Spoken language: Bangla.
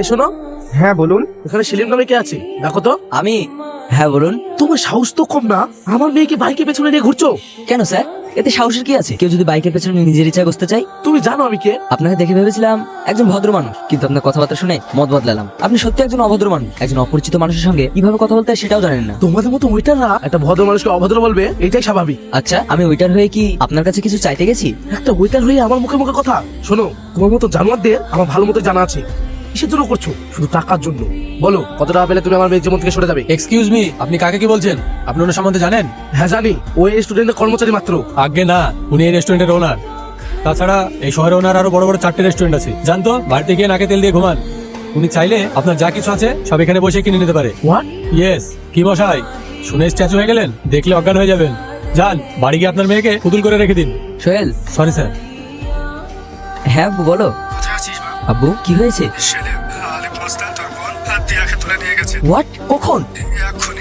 শোনো। হ্যাঁ বলুন। এখানে সেলিম নামে কে আছে দেখো তো। আমি? হ্যাঁ বলুন। তোমার সাহস তো কম না, আমার মেয়েকে বাইকের পেছনে নিয়ে ঘুরছো। কেন স্যার, এতে সাহসের কি আছে? কেউ যদি বাইকের পেছনে নিজের ইচ্ছা বসতে চাই? তুমি জানো আমি কে? আপনাকে দেখে ভেবেছিলাম একজন ভদ্র মানুষ, কিন্তু আপনার কথাবার্তা শুনে মত বদলালাম। আপনি সত্যি একজন অভদ্র মানুষ। একজন অপরিচিত মানুষের সঙ্গে কিভাবে কথা বলতে হয় সেটাও জানেন না। তোমাদের মতো ওয়েটাররা একটা ভদ্র মানুষকে অভদ্র বলবে, এটাই স্বাভাবিক। আচ্ছা, আমি ওয়েটার হয়ে কি আপনার কাছে কিছু চাইতে গেছি? একটা ওয়েটার হয়ে আমার মুখে মুখে কথা শোনো। তোমার মতো জানোয়ারদের আমার ভালো মতো জানা আছে। কিসের জন্য করছো? শুধু টাকার জন্য। বলো কত টাকা পেলে তুমি আমার মেয়ের জীবন থেকে সরে যাবে? এক্সকিউজ মি, আপনি কাকে কি বলছেন? আপনি ওনার সম্বন্ধে জানেন? হ্যাঁ জানি, ও এই স্টুডেন্টের কর্মচারী মাত্র। আগে না, উনি এই রেস্টুরেন্টের ওনার। তাছাড়া এই শহরে ওনার আরো বড় বড় 4টে রেস্টুরেন্ট আছে, জানতো? বাড়িতে গিয়ে নাকে তেল দিয়ে ঘুমান। উনি চাইলে আপনার যা কিছু আছে সব এখানে বসে কিনে নিতে পারে। হোয়াট? ইয়েস। কি মশাই, শুনে স্ট্যাচু হয়ে গেলেন? দেখলে অজ্ঞান হয়ে যাবেন। যান, বাড়ি গিয়ে আপনার মেয়েকে পুতুল করে রেখে দিন। সোহেল। Sorry sir. হ্যাঁ আব্বু বলো। আব্বু কি হয়েছে? সেলিম আলিম মাস্তান তোর বোন হাত দিয়ে তুলে নিয়ে গেছে। হোয়াট? কখন? এক্ষুনি